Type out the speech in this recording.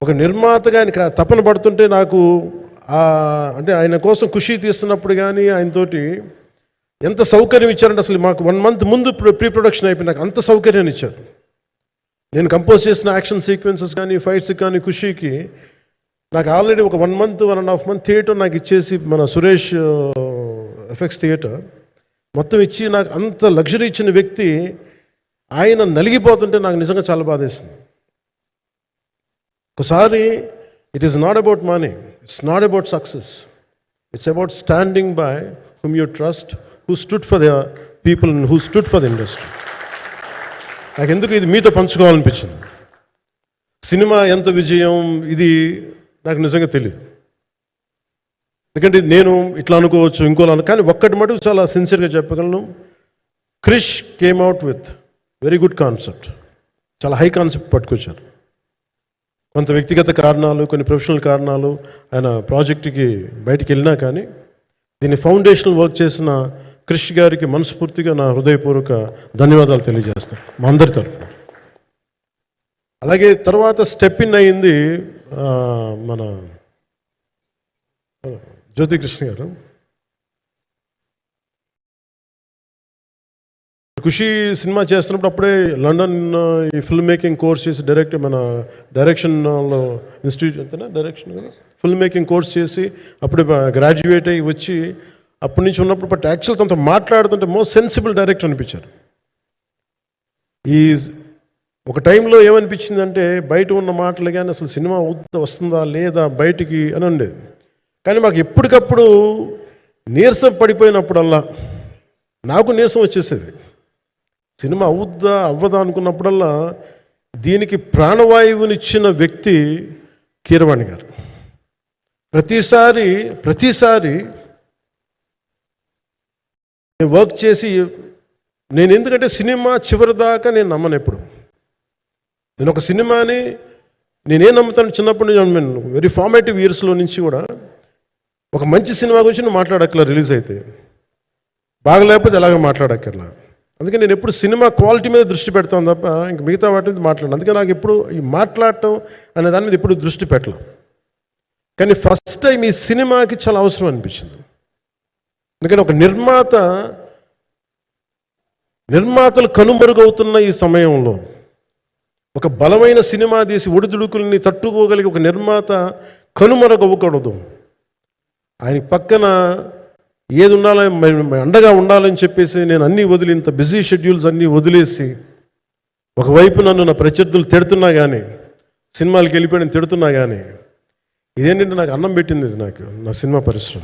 ఒక నిర్మాతగా ఆయన తపన పడుతుంటే నాకు అంటే ఆయన కోసం ఖుషి తీస్తున్నప్పుడు కానీ ఆయనతోటి ఎంత సౌకర్యం ఇచ్చారంటే అసలు మాకు 1 month ముందు ప్రీ ప్రొడక్షన్ అయిపోయి నాకు అంత సౌకర్యాన్ని ఇచ్చారు. నేను కంపోజ్ చేసిన యాక్షన్ సీక్వెన్సెస్ కానీ ఫైట్స్ కానీ ఖుషీకి నాకు ఆల్రెడీ ఒక 1 month 1.5 month థియేటర్ నాకు ఇచ్చేసి మన సురేష్ ఎఫెక్ట్స్ థియేటర్ మొత్తం ఇచ్చి నాకు అంత లగ్జరీ ఇచ్చిన వ్యక్తి ఆయన నలిగిపోతుంటే నాకు నిజంగా చాలా బాధేస్తుంది. ఒకసారి it is not about money, it's not about success, it's about standing by whom you trust, who stood for the people and who stood for the industry. నాకు ఎందుకు ఇది మీతో పంచుకోవాలనిపించింది. సినిమా ఎంత విజయం ఇది నాకు నిజంగా తెలియదు, ఎందుకంటే నేను ఇట్లా అనుకోవచ్చు ఇంకోలా కానీ ఒక్కటి మటుకు చాలా సిన్సియర్గా చెప్పగలను. Krish came out with very good concept, చాలా హై కాన్సెప్ట్ పట్టుకొచ్చారు. కొంత వ్యక్తిగత కారణాలు కొన్ని ప్రొఫెషనల్ కారణాలు ఆయన ప్రాజెక్టుకి బయటికి వెళ్ళినా కానీ దీన్ని ఫౌండేషనల్ వర్క్ చేసిన క్రిష్ గారికి మనస్ఫూర్తిగా నా హృదయపూర్వక ధన్యవాదాలు తెలియజేస్తాను మా అందరి తరఫున. అలాగే తర్వాత స్టెప్ ఇన్ అయింది మన జ్యోతి కృష్ణ గారు. ఖుషి సినిమా చేస్తున్నప్పుడు అప్పుడే లండన్ ఈ ఫిల్మ్ మేకింగ్ కోర్స్ చేసి మన డైరెక్షన్లో ఇన్స్టిట్యూట్ అంతేనా డైరెక్షన్ కదా ఫిల్మ్ మేకింగ్ కోర్స్ చేసి అప్పుడే గ్రాడ్యుయేట్ అయ్యి వచ్చి అప్పటి నుంచి ఉన్నప్పుడు బట్ యాక్చువల్ తనతో మాట్లాడుతుంటే మోస్ట్ సెన్సిబుల్ డైరెక్టర్ అనిపించారు. ఈ ఒక టైంలో ఏమనిపించిందంటే బయట ఉన్న మాటలు కానీ అసలు సినిమా వస్తుందా లేదా బయటికి అని ఉండేది. కానీ మాకు ఎప్పటికప్పుడు నీరసం పడిపోయినప్పుడల్లా నాకు నీరసం వచ్చేసేది. సినిమా అవ్వదా అనుకున్నప్పుడల్లా దీనికి ప్రాణవాయువునిచ్చిన వ్యక్తి కీరవాణి గారు. ప్రతిసారి వర్క్ చేసి నేను ఎందుకంటే సినిమా చివరిదాకా నేను నమ్మను. ఎప్పుడు నేను ఒక సినిమాని నేనేం నమ్ముతాను చిన్నప్పటి నుంచి వెరీ ఫార్మేటివ్ ఇయర్స్లో నుంచి కూడా ఒక మంచి సినిమా గురించి నువ్వు మాట్లాడక్కర్లా, రిలీజ్ అయితే బాగలేకపోతే ఎలాగ మాట్లాడక్కర్లా. అందుకే నేను ఎప్పుడు సినిమా క్వాలిటీ మీద దృష్టి పెడతాను తప్ప ఇంక మిగతా వాటి మీద మాట్లాడను. అందుకే నాకు ఎప్పుడు ఈ మాట్లాడటం అనే దాని మీద ఎప్పుడు దృష్టి పెట్టలేం. కానీ ఫస్ట్ టైం ఈ సినిమాకి చాలా అవసరం అనిపించింది. ఎందుకంటే ఒక నిర్మాతలు కనుమరుగవుతున్న ఈ సమయంలో ఒక బలమైన సినిమా తీసి ఒడిదుడుకుల్ని తట్టుకోగలిగి ఒక నిర్మాత కనుమరుగవ్వకూడదు. ఆయన పక్కన ఏది ఉండాలని అండగా ఉండాలని చెప్పేసి నేను అన్నీ వదిలి ఇంత బిజీ షెడ్యూల్స్ అన్నీ వదిలేసి ఒకవైపు నన్ను నా ప్రత్యర్థులు తిడుతున్నా కానీ సినిమాలకు వెళ్ళిపోయిన తిడుతున్నా కానీ ఇదేంటంటే నాకు అన్నం పెట్టింది నాకు నా సినిమా పరిశ్రమ.